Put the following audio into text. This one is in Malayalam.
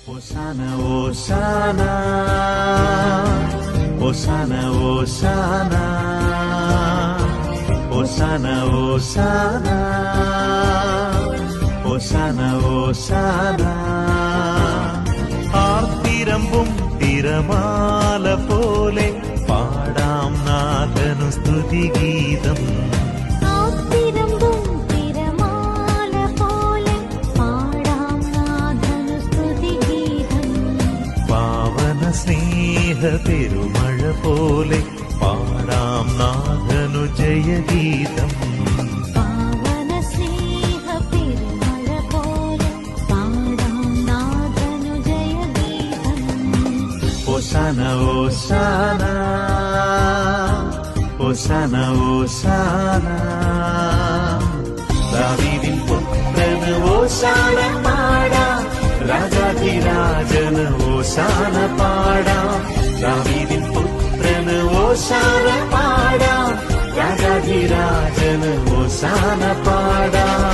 Hosanna, Hosanna, Hosanna, Hosanna, Hosanna, Hosanna, Hosanna, Hosanna. ആർത്തിരമ്പും തിരമാല പോലെ പാടാം നാഥനു സ്തുതിഗീതം. സ്നേഹ പെരുമഴ പോലെ പാടാം നാഥനു ജയഗീതം. പാവന സ്നേഹ പെരുമഴ പോലെ പാടാം നാഥനു ജയഗീതം. ഹോസാന ഹോസാന ഹോസാന ഹോസാന, ദാവീദിൻ പുത്രന് ഹോസാന പാടാം, രാജാധിരാജന് ഹോസാന പാടാം. ദാവീദിൻ പുത്രന് ഹോസാന പാടാം, രാജാധിരാജന് ഹോസാന പാടാം.